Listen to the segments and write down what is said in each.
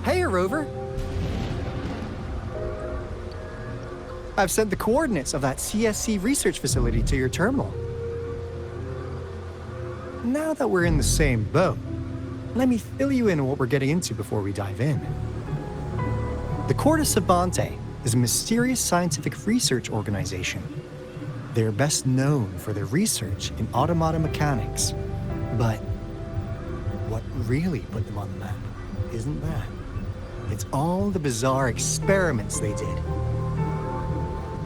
Hey, Rover. I've sent the coordinates of that CSC research facility to your terminal. Now that we're in the same boat, let me fill you in on what we're getting into before we dive in. The Corte Savante is a mysterious scientific research organization. They're best known for their research in automata mechanics. But what really put them on the map isn't that. It's all the bizarre experiments they did.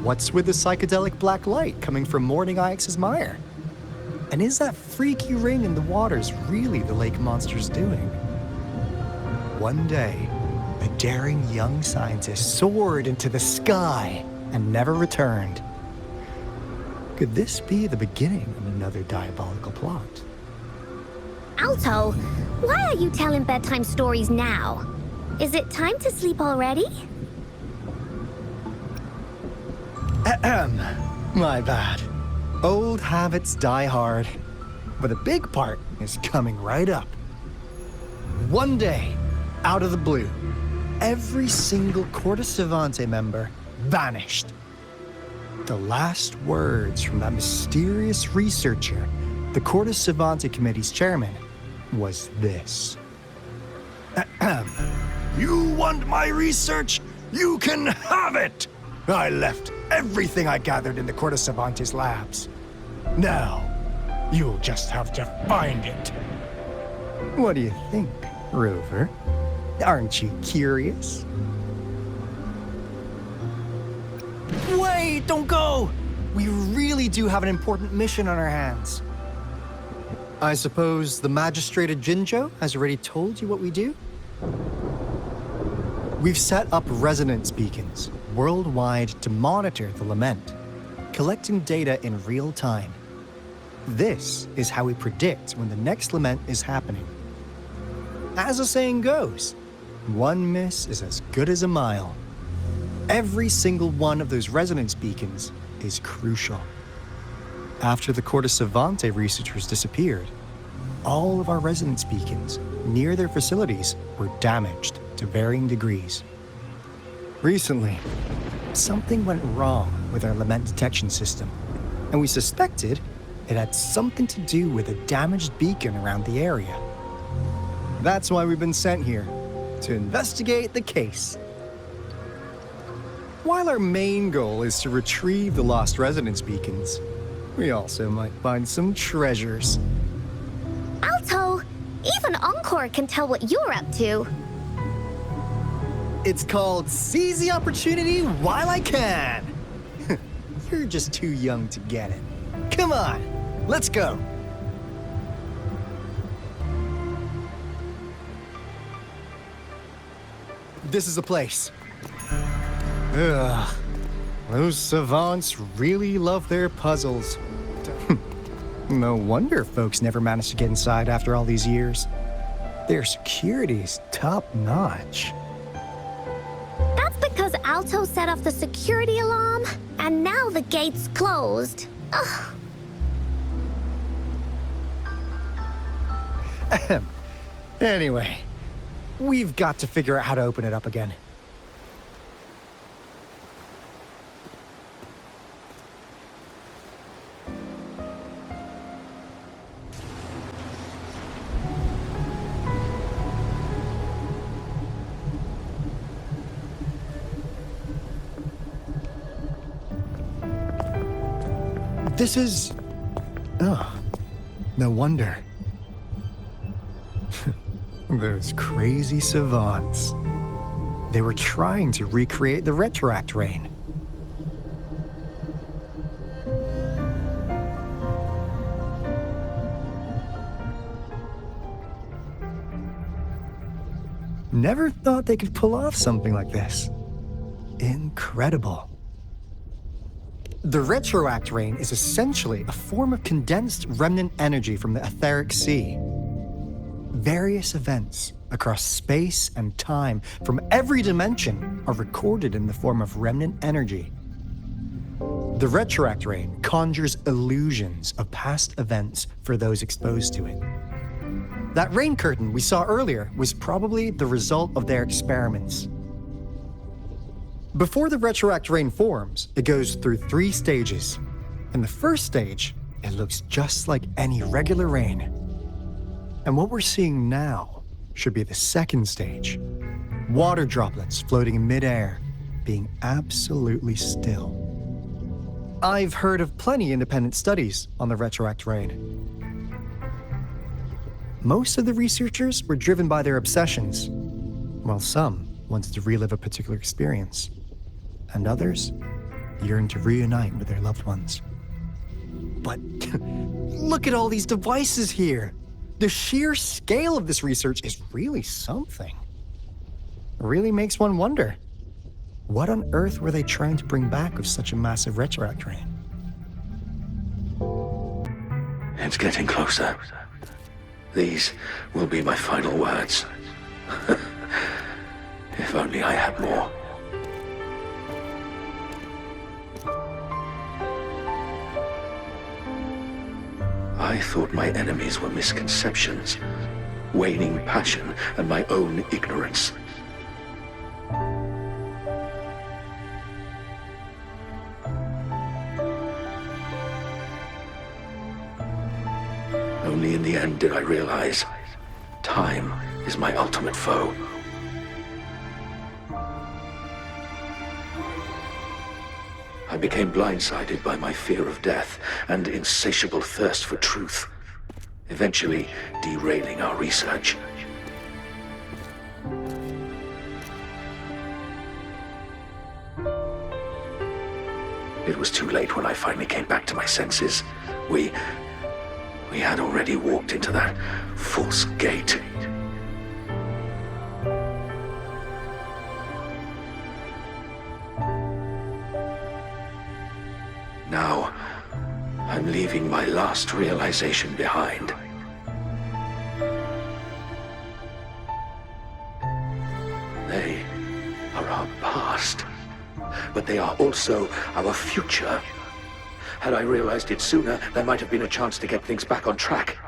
What's with the psychedelic black light coming from Morning Ix's mire? And is that freaky ring in the waters really the lake monster's doing? One day, a daring young scientist soared into the sky and never returned. Could this be the beginning of another diabolical plot? Alto, why are you telling bedtime stories now? Is it time to sleep already? Ahem. My bad. Old habits die hard. But a big part is coming right up. One day, out of the blue, every single Corte Savante member vanished. The last words from that mysterious researcher, the Corte Savante Committee's chairman, was this. You want my research? You can have it! I left everything I gathered in the Corte Savante's labs. Now, you'll just have to find it. What do you think, Rover? Aren't you curious? Wait, don't go! We really do have an important mission on our hands. I suppose the magistrate at Jinzhou has already told you what we do? We've set up resonance beacons worldwide to monitor the lament, collecting data in real time. This is how we predict when the next lament is happening. As the saying goes, one miss is as good as a mile. Every single one of those resonance beacons is crucial. After the Corte Savante researchers disappeared, all of our resonance beacons near their facilities were damaged to varying degrees. Recently, something went wrong with our lament detection system, and we suspected it had something to do with a damaged beacon around the area. That's why we've been sent here, to investigate the case. While our main goal is to retrieve the lost resonance beacons, we also might find some treasures. Alto, even Encore can tell what you're up to. It's called Seize the Opportunity While I Can. You're just too young to get it. Come on, let's go. This is the place. Ugh. Those savants really love their puzzles. No wonder folks never managed to get inside after all these years. Their security's top-notch. That's because Alto set off the security alarm, and now the gate's closed. Ugh. Anyway, we've got to figure out how to open it up again. This is... Oh, no wonder. Those crazy savants. They were trying to recreate the retroact rain. Never thought they could pull off something like this. Incredible. The retroact rain is essentially a form of condensed remnant energy from the etheric sea. Various events across space and time from every dimension are recorded in the form of remnant energy. The retroact rain conjures illusions of past events for those exposed to it. That rain curtain we saw earlier was probably the result of their experiments. Before the retroact rain forms, it goes through 3 stages. In the first stage, it looks just like any regular rain. And what we're seeing now should be the second stage. Water droplets floating in midair, being absolutely still. I've heard of plenty independent studies on the retroact rain. Most of the researchers were driven by their obsessions, while some wanted to relive a particular experience, and others yearned to reunite with their loved ones. But look at all these devices here. The sheer scale of this research is really something. It really makes one wonder, what on earth were they trying to bring back with such a massive retroact rain? It's getting closer. These will be my final words. If only I had more. I thought my enemies were misconceptions, waning passion, and my own ignorance. Only in the end did I realize time is my ultimate foe. I became blindsided by my fear of death and insatiable thirst for truth, eventually derailing our research. It was too late when I finally came back to my senses. We had already walked into that false gate. Now, I'm leaving my last realization behind. They are our past, but they are also our future. Had I realized it sooner, there might have been a chance to get things back on track.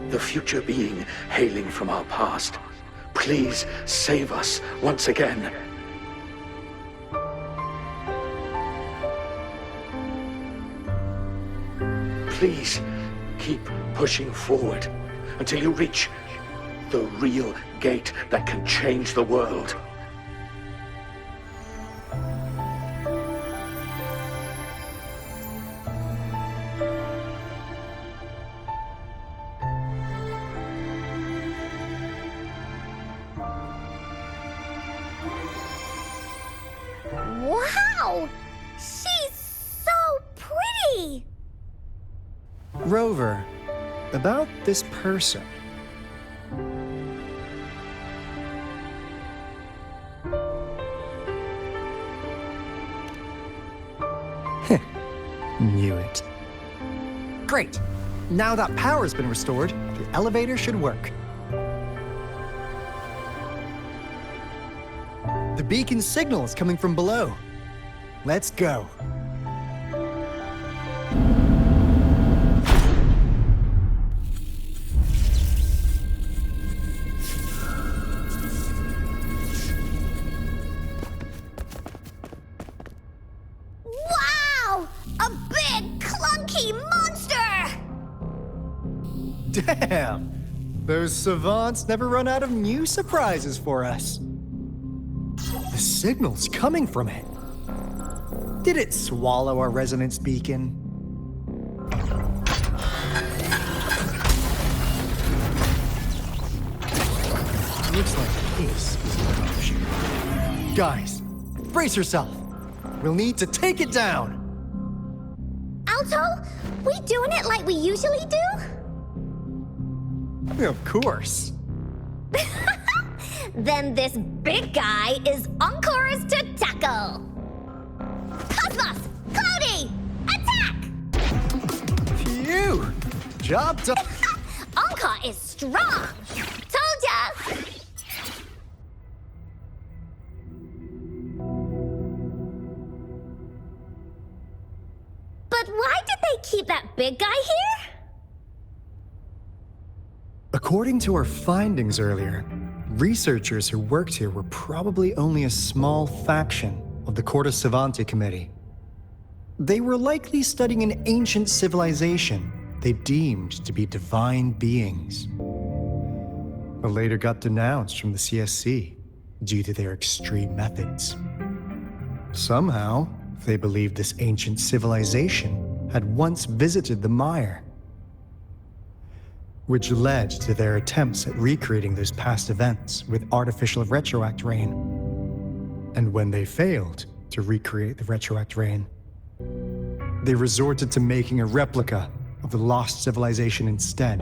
The future being hailing from our past. Please save us once again. Please keep pushing forward until you reach the real gate that can change the world. Wow! She's so pretty! Rover, about this person. Knew it. Great. Now that power's been restored, the elevator should work. The beacon signal is coming from below. Let's go. Wow! A big, clunky monster! Damn! Those savants never run out of new surprises for us. The signal's coming from it. Did it swallow our resonance beacon? Looks like this is the option. Guys, brace yourself. We'll need to take it down. Alto, we doing it like we usually do? Of course. Then this big guy is Encore's to tackle. Cosmos, Cloudy, attack! Phew! Job done. Encore is strong. Told ya. Why did they keep that big guy here? According to our findings earlier, researchers who worked here were probably only a small faction of the Corte Savante Committee. They were likely studying an ancient civilization they deemed to be divine beings, but later got denounced from the CSC due to their extreme methods. Somehow, they believed this ancient civilization had once visited the mire, which led to their attempts at recreating those past events with artificial retroact rain. And when they failed to recreate the retroact rain, they resorted to making a replica of the lost civilization instead.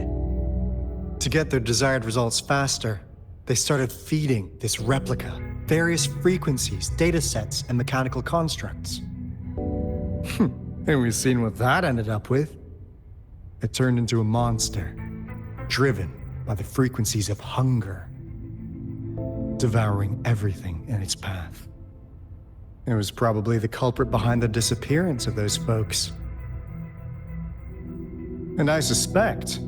To get their desired results faster, they started feeding this replica various frequencies, data sets, and mechanical constructs. And we've seen what that ended up with. It turned into a monster, driven by the frequencies of hunger, devouring everything in its path. It was probably the culprit behind the disappearance of those folks. And I suspect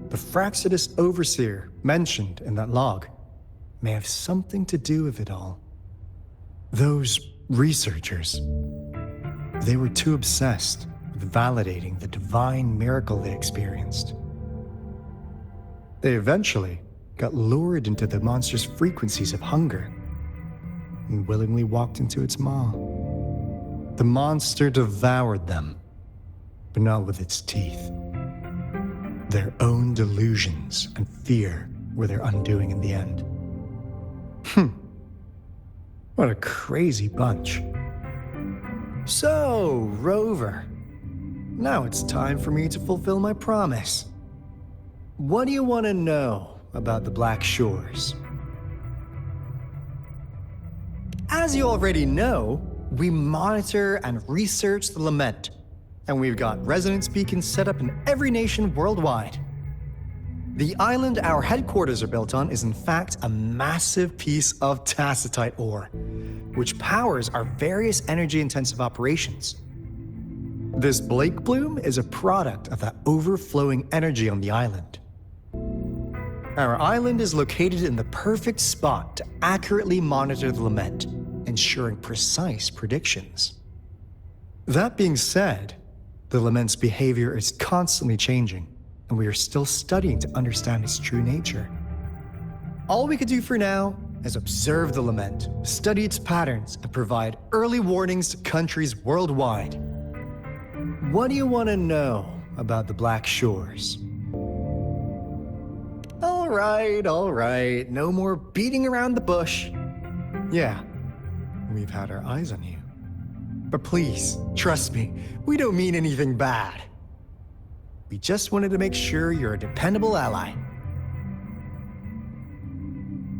the Fraxidus Overseer mentioned in that log may have something to do with it all. Those researchers, they were too obsessed with validating the divine miracle they experienced. They eventually got lured into the monster's frequencies of hunger and willingly walked into its maw. The monster devoured them, but not with its teeth. Their own delusions and fear were their undoing in the end. What a crazy bunch. So, Rover, now it's time for me to fulfill my promise. What do you want to know about the Black Shores? As you already know, we monitor and research the Lament, and we've got resonance beacons set up in every nation worldwide. The island our headquarters are built on is in fact a massive piece of tacitite ore, which powers our various energy-intensive operations. This Blake Bloom is a product of that overflowing energy on the island. Our island is located in the perfect spot to accurately monitor the Lament, ensuring precise predictions. That being said, the Lament's behavior is constantly changing, and we are still studying to understand its true nature. All we can do for now is observe the Lament, study its patterns, and provide early warnings to countries worldwide. What do you want to know about the Black Shores? All right, no more beating around the bush. Yeah, we've had our eyes on you. But please, trust me, we don't mean anything bad. We just wanted to make sure you're a dependable ally.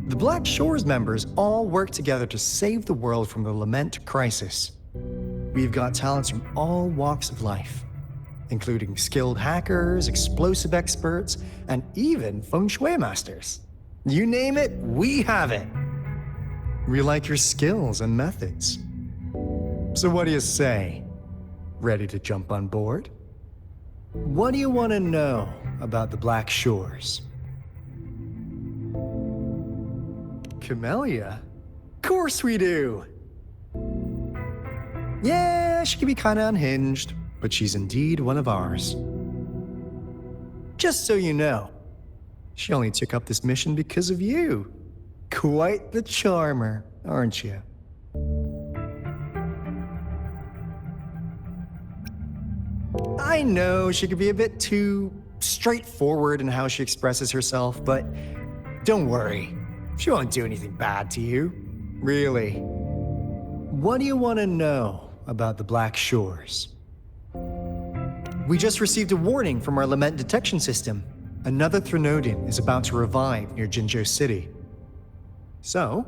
The Black Shores members all work together to save the world from the Lament crisis. We've got talents from all walks of life, including skilled hackers, explosive experts, and even feng shui masters. You name it, we have it. We like your skills and methods. So what do you say? Ready to jump on board? What do you want to know about the Black Shores? Camellia? Of course we do! Yeah, she can be kinda unhinged, but she's indeed one of ours. Just so you know, she only took up this mission because of you. Quite the charmer, aren't you? I know she could be a bit too straightforward in how she expresses herself, but don't worry. She won't do anything bad to you. Really. What do you want to know about the Black Shores? We just received a warning from our Lament detection system. Another Threnodian is about to revive near Jinzhou City. So,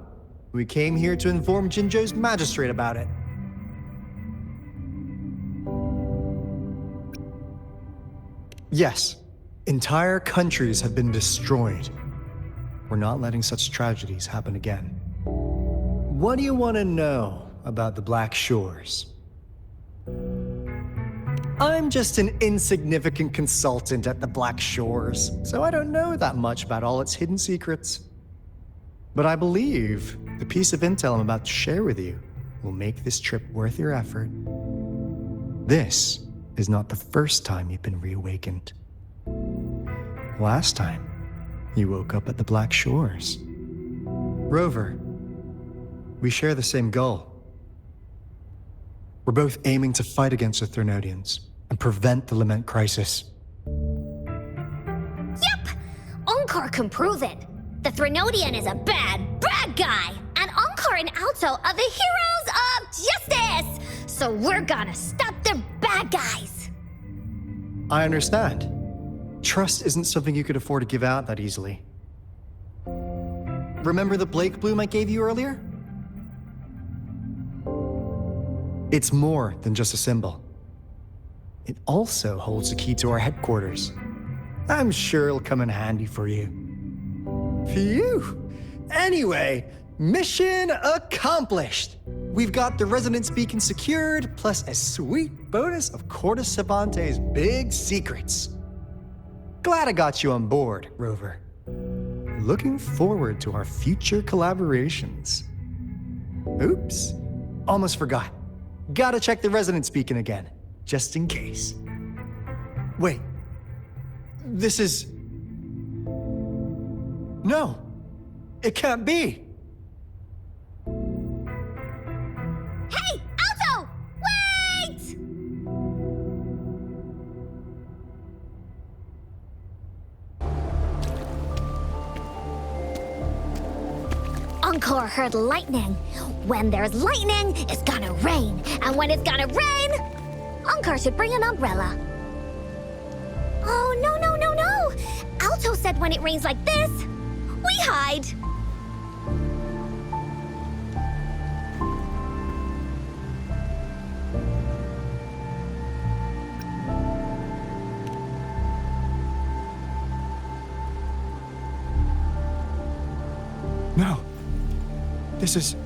we came here to inform Jinzhou's magistrate about it. Yes, entire countries have been destroyed. We're not letting such tragedies happen again. What do you want to know about the Black Shores? I'm just an insignificant consultant at the Black Shores, so I don't know that much about all its hidden secrets. But I believe the piece of intel I'm about to share with you will make this trip worth your effort. This is not the first time you've been reawakened. Last time, you woke up at the Black Shores. Rover, we share the same goal. We're both aiming to fight against the Threnodians and prevent the Lament crisis. Yep! Encore can prove it. The Threnodian is a bad, bad guy, and Encore and Alto are the heroes of justice! So we're gonna stop the bad guys! I understand. Trust isn't something you could afford to give out that easily. Remember the Blake Bloom I gave you earlier? It's more than just a symbol. It also holds the key to our headquarters. I'm sure it'll come in handy for you. Phew! Anyway, mission accomplished! We've got the resonance beacon secured, plus a sweet bonus of Cortes Cervantes' big secrets. Glad I got you on board, Rover. Looking forward to our future collaborations. Oops, almost forgot. Gotta check the resonance beacon again, just in case. Wait, this is... No, it can't be. Hey, Alto! Wait! Encore heard lightning. When there's lightning, it's gonna rain. And when it's gonna rain, Encore should bring an umbrella. Oh, no, no, no, no! Alto said when it rains like this, we hide. No. This is...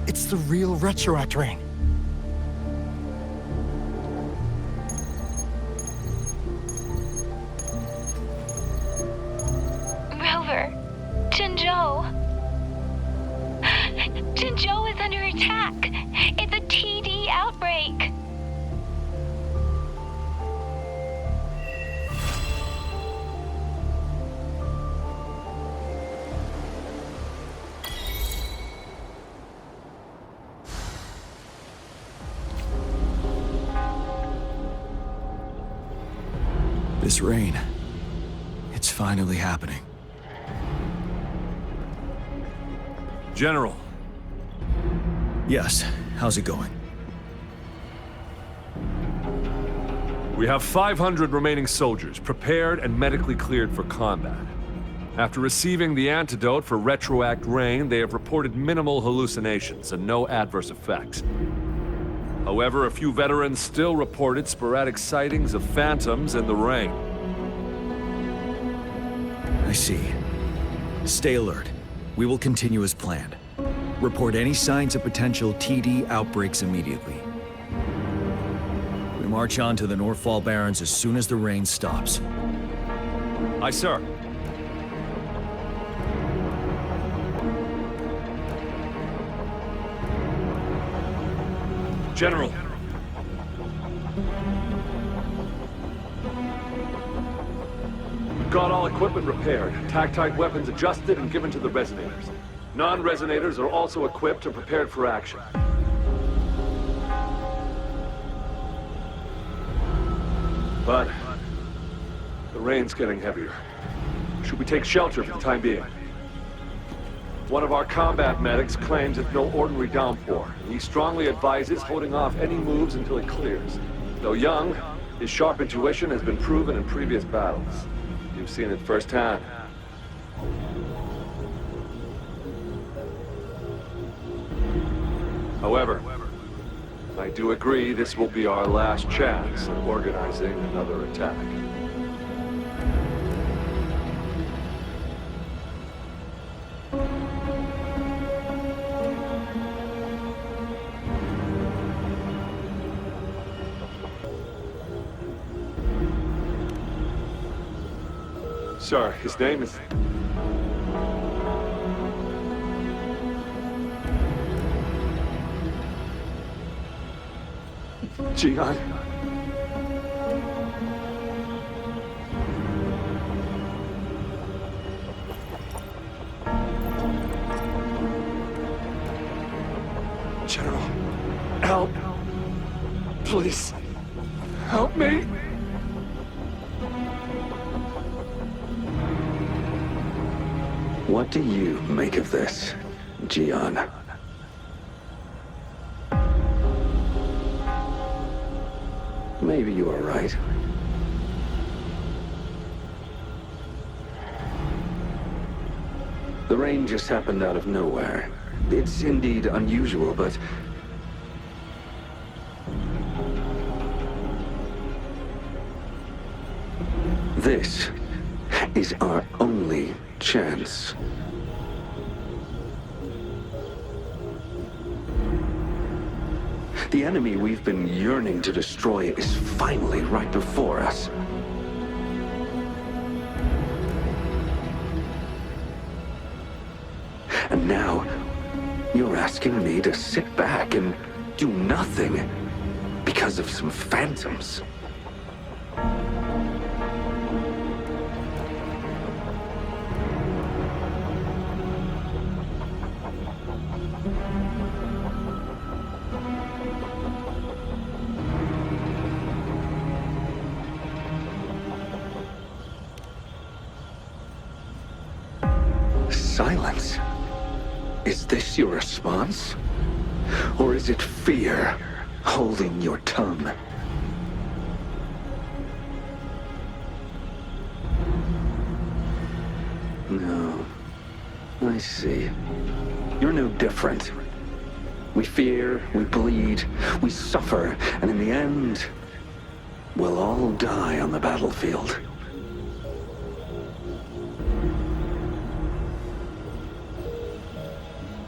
It's the real Retroact Rain. Rover, Jinzhou. Jinzhou is under attack. It's a TD outbreak. This rain, it's finally happening. General. Yes, how's it going? We have 500 remaining soldiers, prepared and medically cleared for combat. After receiving the antidote for Retroact Rain, they have reported minimal hallucinations and no adverse effects. However, a few veterans still reported sporadic sightings of phantoms in the rain. I see. Stay alert. We will continue as planned. Report any signs of potential TD outbreaks immediately. We march on to the Northfall Barrens as soon as the rain stops. Aye, sir. General. We've got all equipment repaired, tactite weapons adjusted and given to the resonators. Non-resonators are also equipped and prepared for action. But the rain's getting heavier. Should we take shelter for the time being? One of our combat medics claims it's no ordinary downpour, and he strongly advises holding off any moves until it clears. Though young, his sharp intuition has been proven in previous battles. You've seen it firsthand. However, I do agree this will be our last chance at organizing another attack. Sir, his name is... Jian. General, help. Please, help me. What do you make of this, Jian? Maybe you are right. The rain just happened out of nowhere. It's indeed unusual, but... this is our only chance. The enemy we've been yearning to destroy is finally right before us. And now, you're asking me to sit back and do nothing because of some phantoms. Silence? Is this your response? Or is it fear holding your tongue? No. I see. You're no different. We fear, we bleed, we suffer, and in the end, we'll all die on the battlefield.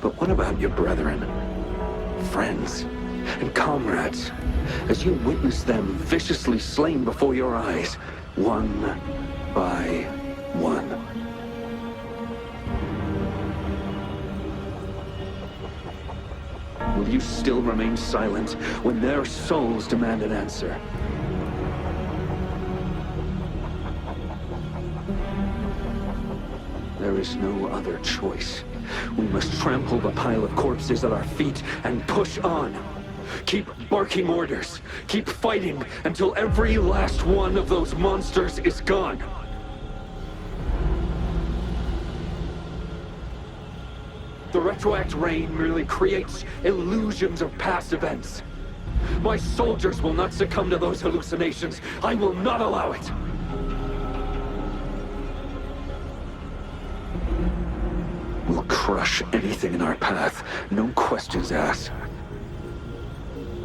But what about your brethren, friends, and comrades, as you witness them viciously slain before your eyes, one by one? Will you still remain silent when their souls demand an answer? There is no other choice. We must trample the pile of corpses at our feet and push on. Keep barking orders. Keep fighting until every last one of those monsters is gone. The retroact rain merely creates illusions of past events. My soldiers will not succumb to those hallucinations. I will not allow it. We'll crush anything in our path, no questions asked.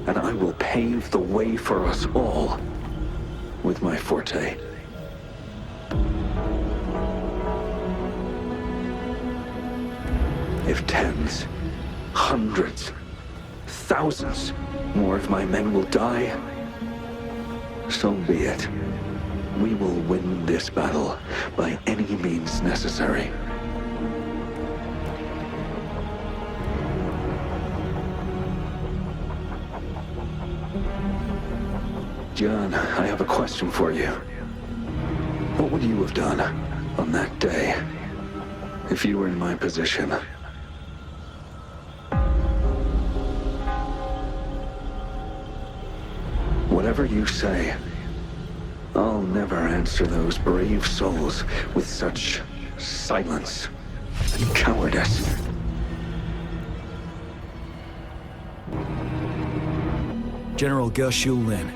And I will pave the way for us all with my forte. If tens, hundreds, thousands more of my men will die, so be it. We will win this battle by any means necessary. John, I have a question for you. What would you have done on that day if you were in my position? Whatever you say, I'll never answer those brave souls with such silence and cowardice. General Ge Lin,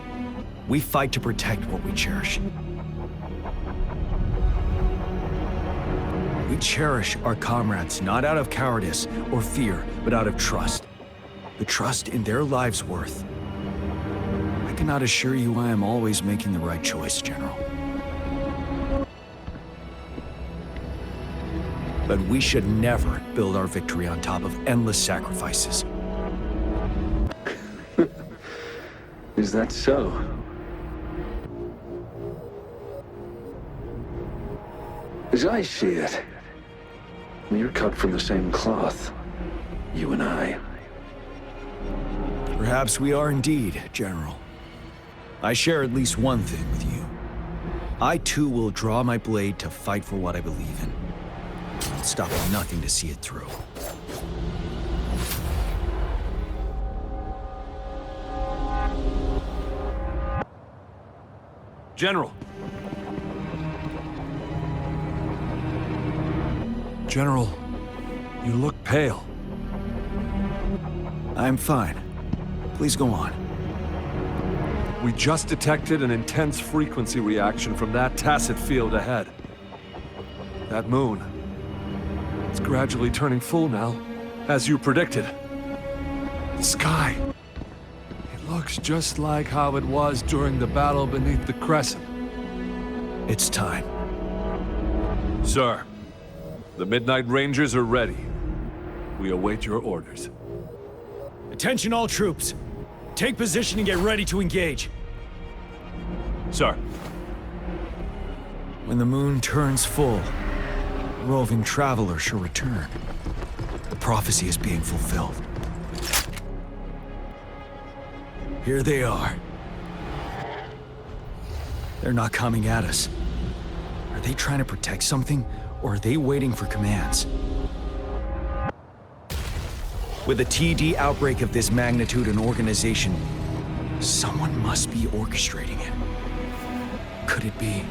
we fight to protect what we cherish. We cherish our comrades not out of cowardice or fear, but out of trust. The trust in their lives' worth. I cannot assure you I am always making the right choice, General. But we should never build our victory on top of endless sacrifices. Is that so? As I see it, we're cut from the same cloth, you and I. Perhaps we are indeed, General. I share at least one thing with you. I too will draw my blade to fight for what I believe in. I'll stop at nothing to see it through. General! General, you look pale. I'm fine. Please go on. We just detected an intense frequency reaction from that tacit field ahead. That moon. It's gradually turning full now, as you predicted. The sky. It looks just like how it was during the battle beneath the crescent. It's time. Sir, the Midnight Rangers are ready. We await your orders. Attention all troops. Take position and get ready to engage. Sir. When the moon turns full, the roving traveler shall return. The prophecy is being fulfilled. Here they are. They're not coming at us. Are they trying to protect something, or are they waiting for commands? With a TD outbreak of this magnitude and organization, someone must be orchestrating it. Could it be?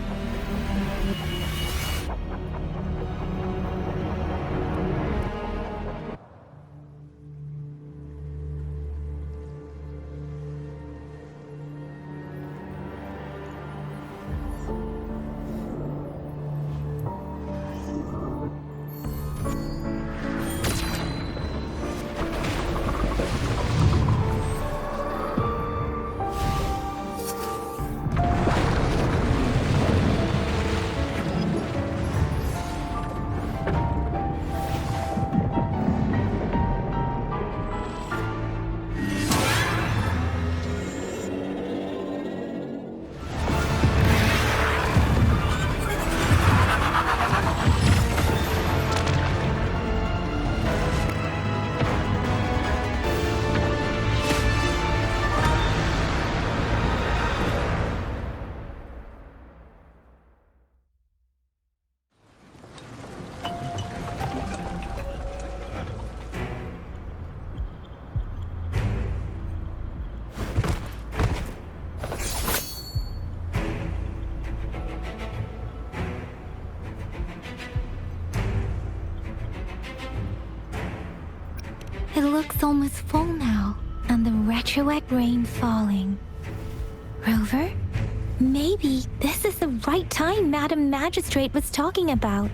It looks almost full now, and the retroact rain falling. Rover? Maybe this is the right time Madam Magistrate was talking about.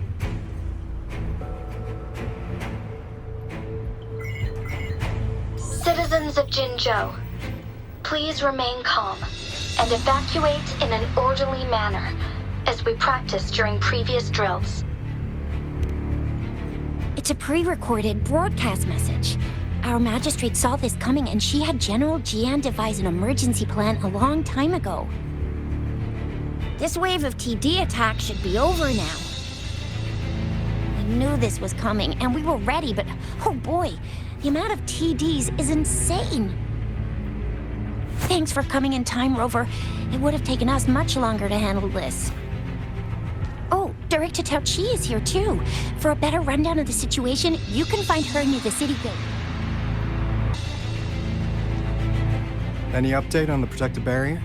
Citizens of Jinzhou, please remain calm and evacuate in an orderly manner, as we practiced during previous drills. It's a pre-recorded broadcast message. Our magistrate saw this coming and she had General Jian devise an emergency plan a long time ago. This wave of TD attacks should be over now. We knew this was coming and we were ready, but oh boy, the amount of TDs is insane. Thanks for coming in time, Rover. It would have taken us much longer to handle this. Oh, Director Tao Chi is here too. For a better rundown of the situation, you can find her near the city gate. Any update on the protective barrier?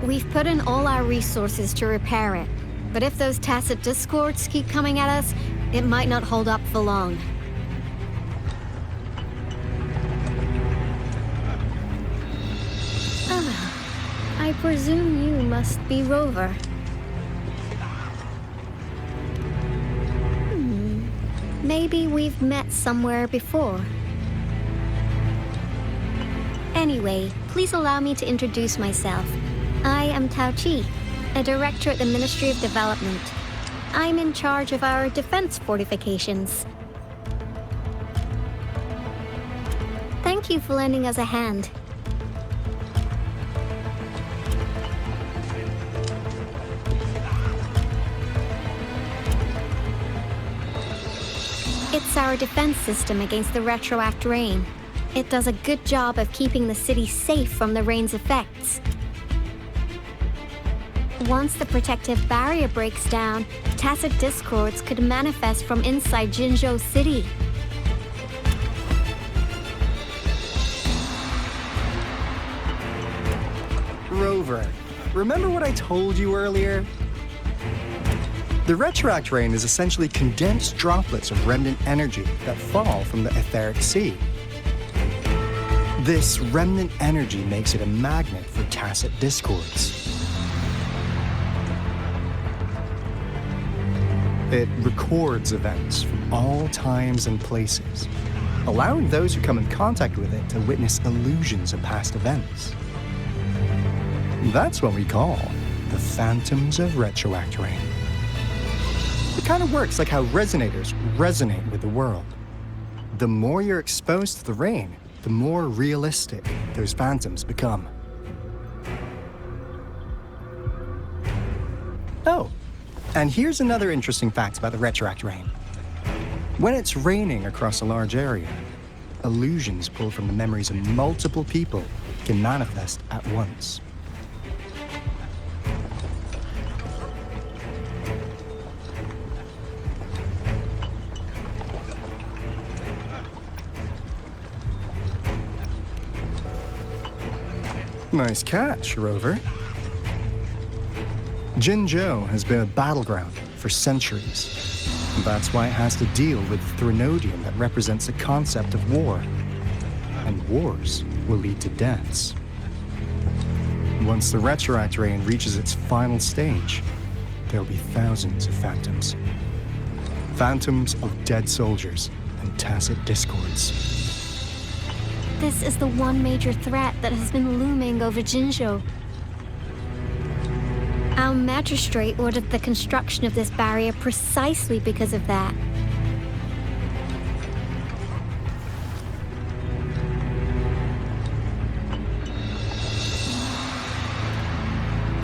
We've put in all our resources to repair it, but if those tacit discords keep coming at us, it might not hold up for long. I presume you must be Rover. Maybe we've met somewhere before. Anyway, please allow me to introduce myself. I am Tao Chi, a director at the Ministry of Development. I'm in charge of our defense fortifications. Thank you for lending us a hand. our defense system against the retroact rain. It does a good job of keeping the city safe from the rain's effects. Once the protective barrier breaks down, tacit discords could manifest from inside Jinzhou City. Rover, remember what I told you earlier? The retroact rain is essentially condensed droplets of remnant energy that fall from the etheric sea. This remnant energy makes it a magnet for tacit discords. It records events from all times and places, allowing those who come in contact with it to witness illusions of past events. That's what we call the phantoms of retroact rain. It kind of works like how resonators resonate with the world. The more you're exposed to the rain, the more realistic those phantoms become. Oh, and here's another interesting fact about the retroact rain. When it's raining across a large area, illusions pulled from the memories of multiple people can manifest at once. Nice catch, Rover. Jinzhou has been a battleground for centuries. And that's why it has to deal with Threnodium that represents the concept of war. And wars will lead to deaths. Once the retroact rain reaches its final stage, there'll be thousands of phantoms. Phantoms of dead soldiers and tacit discords. This is the one major threat that has been looming over Jinzhou. Our magistrate ordered the construction of this barrier precisely because of that.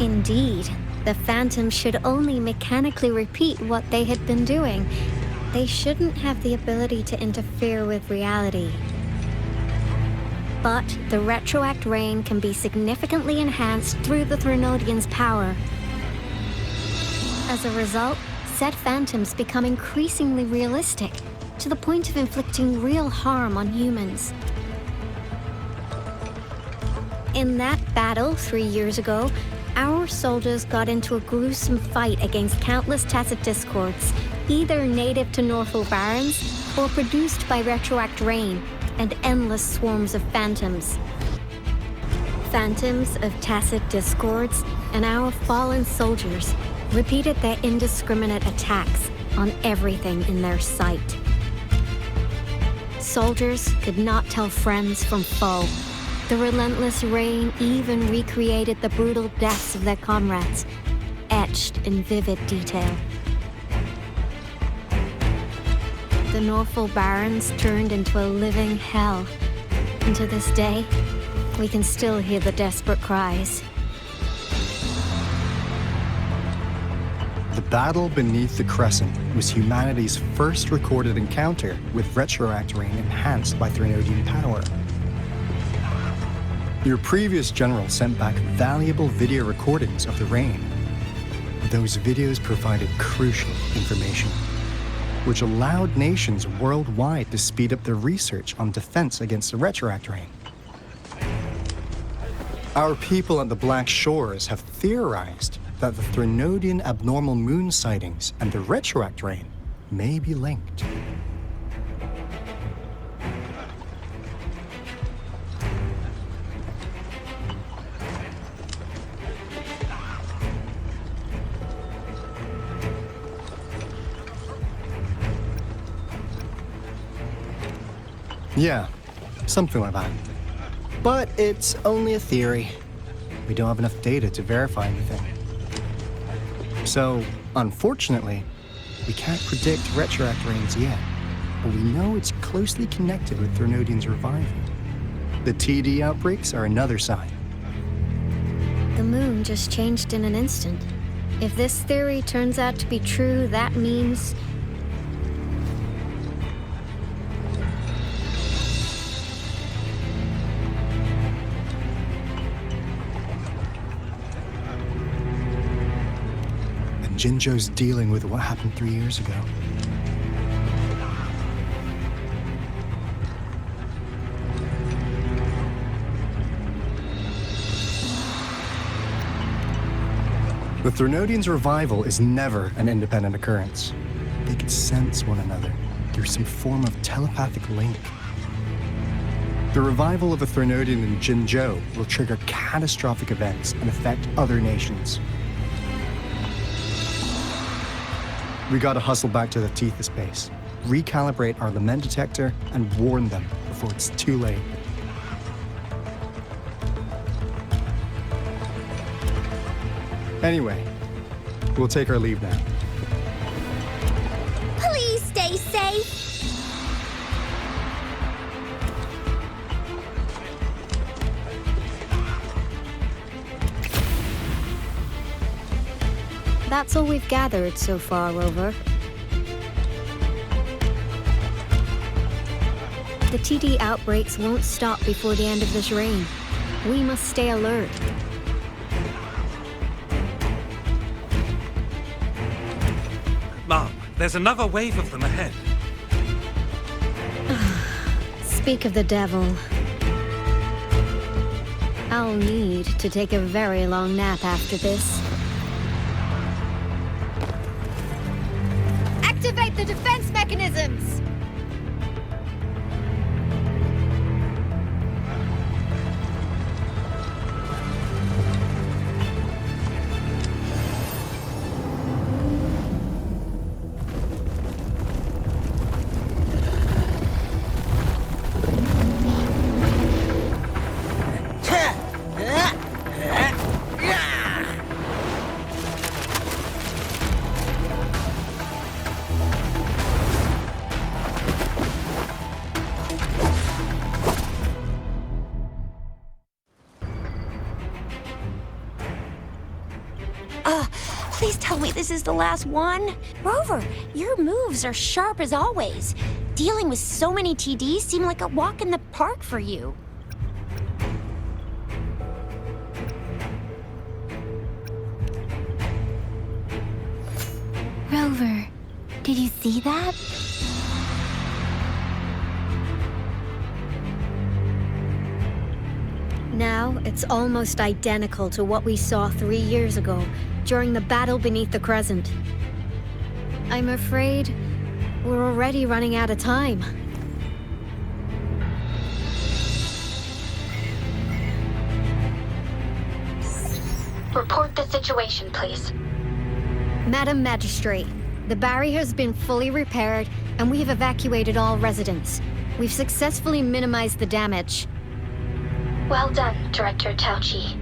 Indeed, the phantoms should only mechanically repeat what they had been doing. They shouldn't have the ability to interfere with reality. But the retroact rain can be significantly enhanced through the Threnodian's power. As a result, said phantoms become increasingly realistic, to the point of inflicting real harm on humans. In that battle 3 years ago, our soldiers got into a gruesome fight against countless tacit discords, either native to Northal Barrens or produced by retroact rain and endless swarms of phantoms. Phantoms of tacit discords and our fallen soldiers repeated their indiscriminate attacks on everything in their sight. Soldiers could not tell friends from foe. The relentless rain even recreated the brutal deaths of their comrades, etched in vivid detail. The Northal Barrens turned into a living hell, and to this day, we can still hear the desperate cries. The battle beneath the Crescent was humanity's first recorded encounter with retroact rain enhanced by Threnodian power. Your previous general sent back valuable video recordings of the rain. Those videos provided crucial information, which allowed nations worldwide to speed up their research on defense against the retroact rain. Our people at the Black Shores have theorized that the Threnodian abnormal moon sightings and the retroact rain may be linked. Yeah, something like that. But it's only a theory. We don't have enough data to verify anything. So, unfortunately, we can't predict retroact rains yet, but we know it's closely connected with Threnodian's revival. The TD outbreaks are another sign. The moon just changed in an instant. If this theory turns out to be true, that means Jinzhou's dealing with what happened 3 years ago. The Threnodians' revival is never an independent occurrence. They could sense one another through some form of telepathic link. The revival of a Threnodian in Jinzhou will trigger catastrophic events and affect other nations. We gotta hustle back to the Tethys base, recalibrate our lament detector, and warn them before it's too late. Anyway, we'll take our leave now. Please stay safe. That's all we've gathered so far, Rover. The TD outbreaks won't stop before the end of this reign. We must stay alert. Mom, there's another wave of them ahead. Speak of the devil. I'll need to take a very long nap after this. Activate the defense mechanisms! Please tell me this is the last one. Rover, your moves are sharp as always. Dealing with so many TDs seemed like a walk in the park for you. Rover, did you see that? Now, it's almost identical to what we saw 3 years ago, during the battle beneath the Crescent. I'm afraid we're already running out of time. Report the situation, please. Madam Magistrate, the barrier has been fully repaired, and we have evacuated all residents. We've successfully minimized the damage. Well done, Director Tauchi.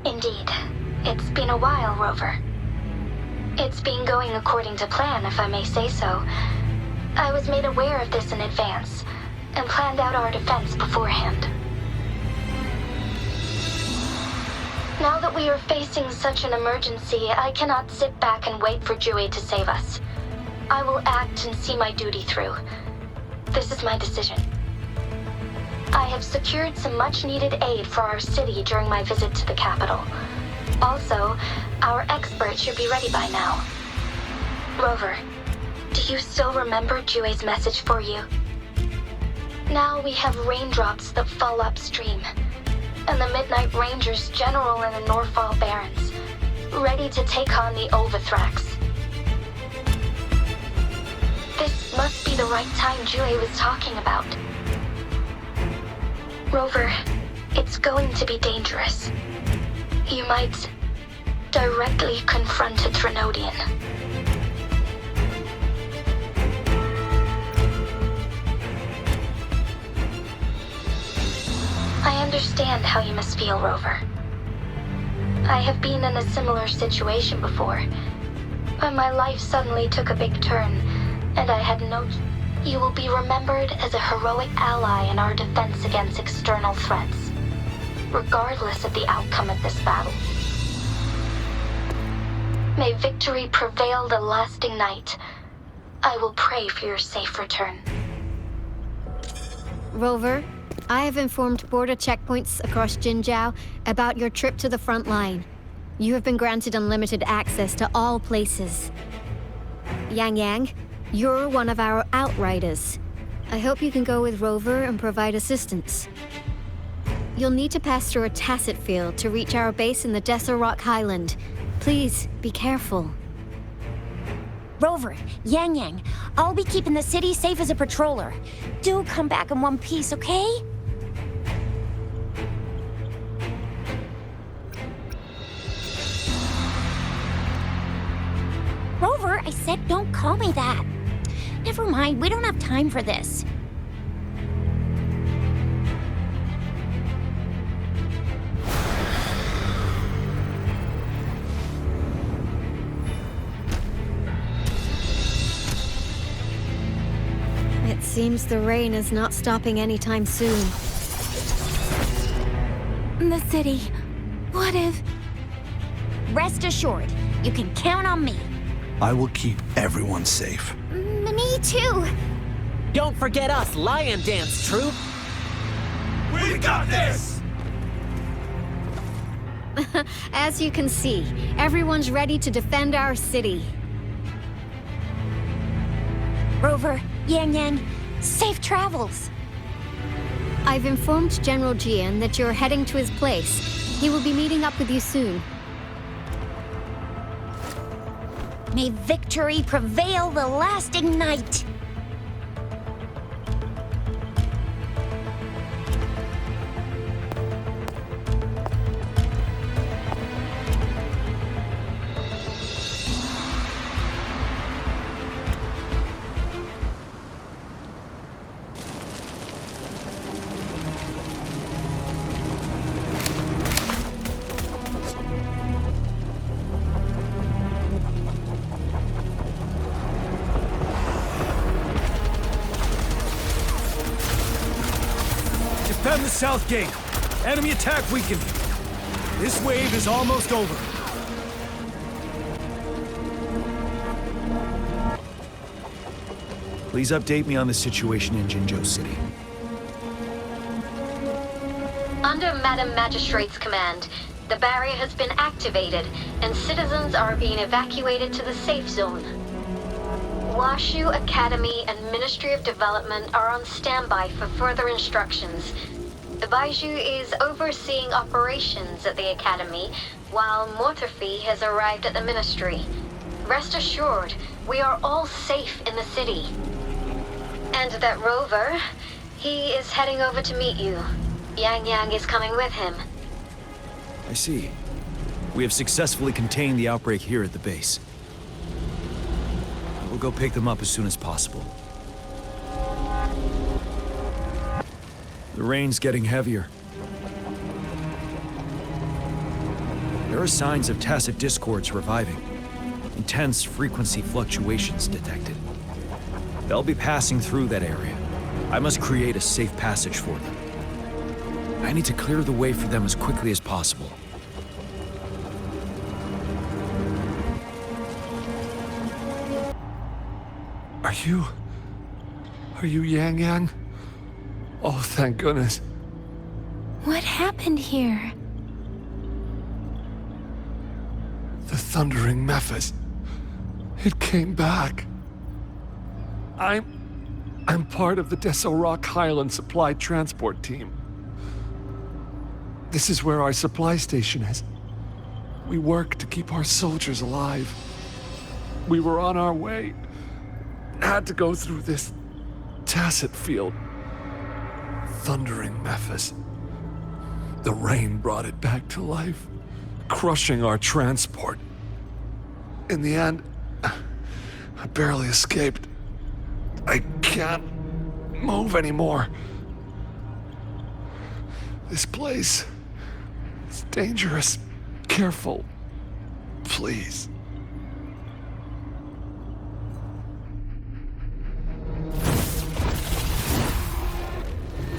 Indeed. It's been a while, Rover. It's been going according to plan, if I may say so. I was made aware of this in advance, and planned out our defense beforehand. Now that we are facing such an emergency, I cannot sit back and wait for Jue to save us. I will act and see my duty through. This is my decision. I have secured some much-needed aid for our city during my visit to the capital. Also, our expert should be ready by now. Rover, do you still remember Jue's message for you? Now we have raindrops that fall upstream, and the Midnight Rangers general in the Norfall Barrens, ready to take on the Overthrax. This must be the right time Jue was talking about. Rover, it's going to be dangerous. You might directly confront a Threnodian. I understand how you must feel, Rover. I have been in a similar situation before, when my life suddenly took a big turn, and I had no... You will be remembered as a heroic ally in our defense against external threats, regardless of the outcome of this battle. May victory prevail the lasting night. I will pray for your safe return. Rover, I have informed border checkpoints across Jinzhou about your trip to the front line. You have been granted unlimited access to all places. Yang Yang, you're one of our outriders. I hope you can go with Rover and provide assistance. You'll need to pass through a tacet field to reach our base in the Desert Rock Highland. Please, be careful. Rover, Yang Yang, I'll be keeping the city safe as a patroller. Do come back in one piece, okay? Rover, I said don't call me that. Never mind, we don't have time for this. It seems the rain is not stopping anytime soon. The city. What if... Rest assured, you can count on me. I will keep everyone safe. Me too. Don't forget us, Lion Dance Troop! We got this! As you can see, everyone's ready to defend our city. Rover, Yang Yang, safe travels. I've informed General Jian that you're heading to his place. He will be meeting up with you soon. May victory prevail the lasting night. Defend the south gate. Enemy attack weakened. This wave is almost over. Please update me on the situation in Jinzhou City. Under Madam Magistrate's command, the barrier has been activated, and citizens are being evacuated to the safe zone. Washu Academy and Ministry of Development are on standby for further instructions. The Baiju is overseeing operations at the Academy, while Mortherfee has arrived at the Ministry. Rest assured, we are all safe in the city. And that Rover, he is heading over to meet you. Yang Yang is coming with him. I see. We have successfully contained the outbreak here at the base. We'll go pick them up as soon as possible. The rain's getting heavier. There are signs of tacit discords reviving. Intense frequency fluctuations detected. They'll be passing through that area. I must create a safe passage for them. I need to clear the way for them as quickly as possible. Are you Yang Yang? Oh, thank goodness. What happened here? The Thundering Mephis. It came back. I'm part of the Desert Rock Highland Supply Transport Team. This is where our supply station is. We work to keep our soldiers alive. We were on our way. Had to go through this tacit field. Thundering Mephis. The rain brought it back to life, crushing our transport. In the end, I barely escaped. I can't move anymore. This place is dangerous. Careful, please.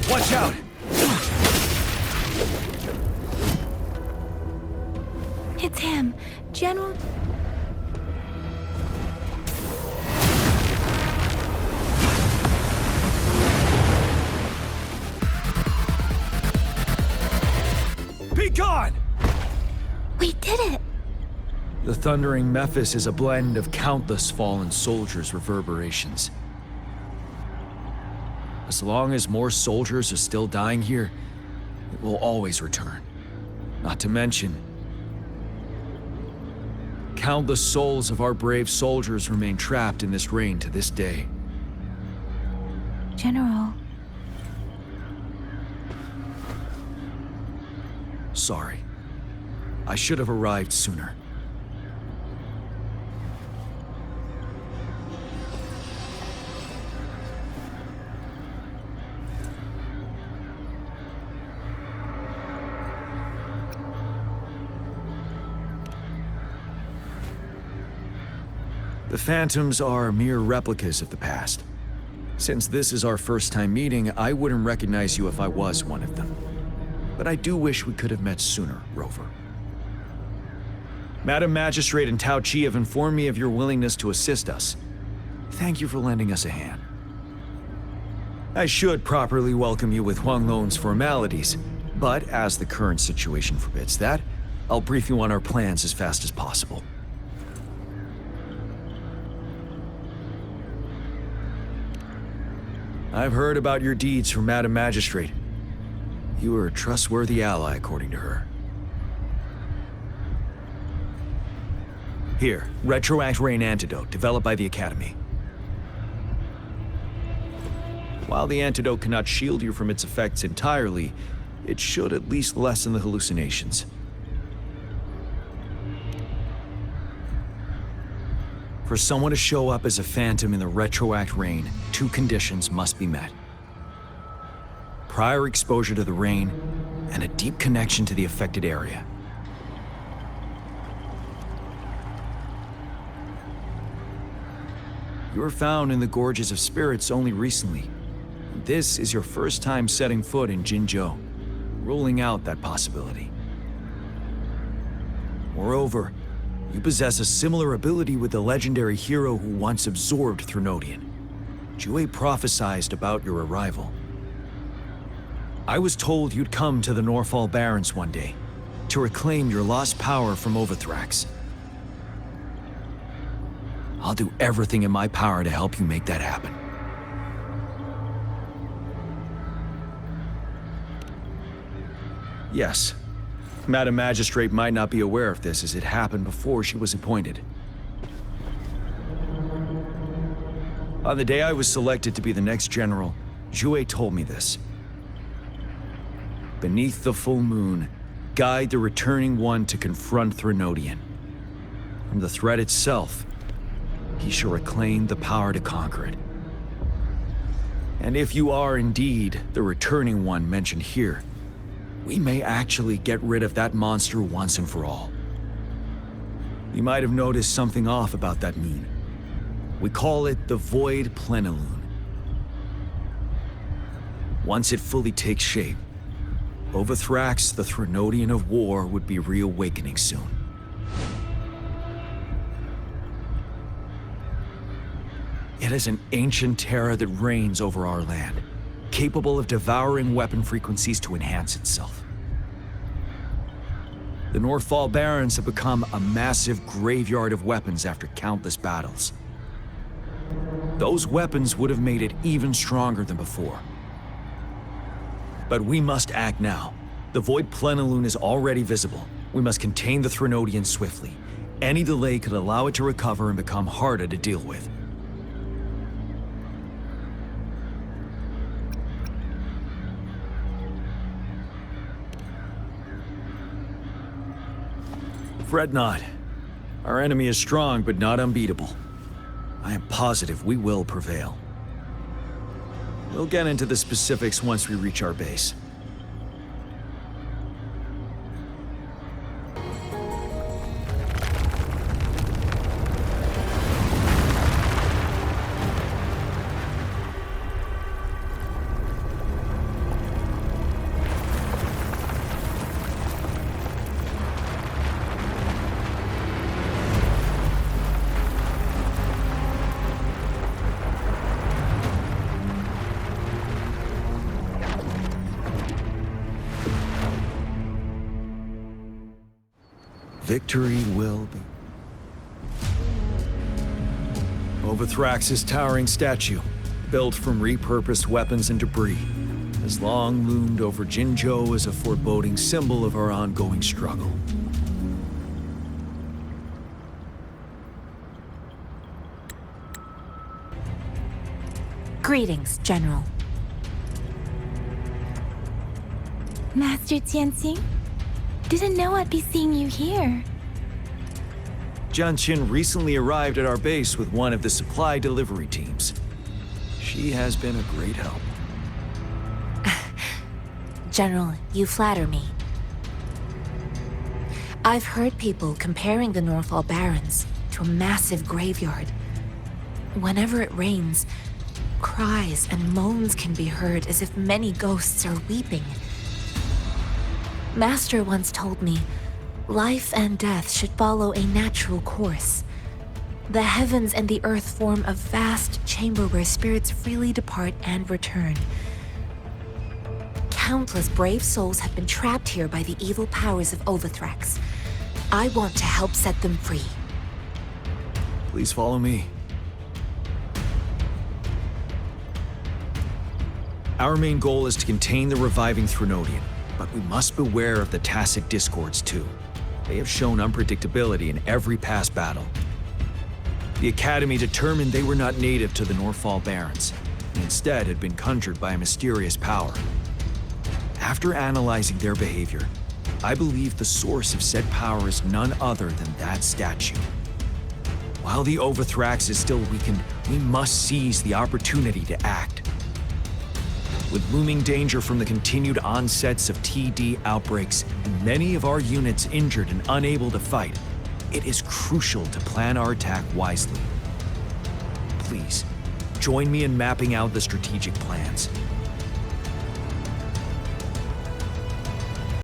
Watch out! It's him, General... gone! We did it! The thundering Mephis is a blend of countless fallen soldiers' reverberations. As long as more soldiers are still dying here, it will always return. Not to mention, countless souls of our brave soldiers remain trapped in this rain to this day. General. Sorry. I should have arrived sooner. The Phantoms are mere replicas of the past. Since this is our first time meeting, I wouldn't recognize you if I was one of them. But I do wish we could have met sooner, Rover. Madam Magistrate and Tao Chi have informed me of your willingness to assist us. Thank you for lending us a hand. I should properly welcome you with Huang Lon's formalities, but as the current situation forbids that, I'll brief you on our plans as fast as possible. I've heard about your deeds from Madam Magistrate. You are a trustworthy ally, according to her. Here, Retroact Rain Antidote, developed by the Academy. While the antidote cannot shield you from its effects entirely, it should at least lessen the hallucinations. For someone to show up as a phantom in the Retroact Rain, 2 conditions must be met. Prior exposure to the rain, and a deep connection to the affected area. You were found in the Gorges of Spirits only recently. This is your first time setting foot in Jinzhou, ruling out that possibility. Moreover, you possess a similar ability with the legendary hero who once absorbed Threnodian. Jue prophesied about your arrival. I was told you'd come to the Norfall Barrens one day, to reclaim your lost power from Overthrax. I'll do everything in my power to help you make that happen. Yes, Madam Magistrate might not be aware of this as it happened before she was appointed. On the day I was selected to be the next general, Jue told me this. Beneath the full moon, guide the returning one to confront Threnodian. From the threat itself, he shall reclaim the power to conquer it. And if you are indeed the returning one mentioned here, we may actually get rid of that monster once and for all. You might have noticed something off about that moon. We call it the Void Plenilune. Once it fully takes shape, Overthrax, the Threnodian of War, would be reawakening soon. It is an ancient terror that reigns over our land, capable of devouring weapon frequencies to enhance itself. The Norfall Barrens have become a massive graveyard of weapons after countless battles. Those weapons would have made it even stronger than before. But we must act now. The Void Plenilune is already visible. We must contain the Threnodian swiftly. Any delay could allow it to recover and become harder to deal with. Fret not. Our enemy is strong, but not unbeatable. I am positive we will prevail. We'll get into the specifics once we reach our base. Victory will be. Overthrax's towering statue, built from repurposed weapons and debris, has long loomed over Jinzhou as a foreboding symbol of our ongoing struggle. Greetings, General. Master Jianxing? Didn't know I'd be seeing you here. Jianqin recently arrived at our base with one of the supply delivery teams. She has been a great help. General, you flatter me. I've heard people comparing the Northall Barrens to a massive graveyard. Whenever it rains, cries and moans can be heard as if many ghosts are weeping. Master once told me, life and death should follow a natural course. The heavens and the earth form a vast chamber where spirits freely depart and return. Countless brave souls have been trapped here by the evil powers of Overthrax. I want to help set them free. Please follow me. Our main goal is to contain the reviving Threnodian, but we must beware of the Tacit Discords too. They have shown unpredictability in every past battle. The Academy determined they were not native to the Northall Barrens, and instead had been conjured by a mysterious power. After analyzing their behavior, I believe the source of said power is none other than that statue. While the Overthrax is still weakened, we must seize the opportunity to act. With looming danger from the continued onsets of TD outbreaks and many of our units injured and unable to fight, it is crucial to plan our attack wisely. Please, join me in mapping out the strategic plans.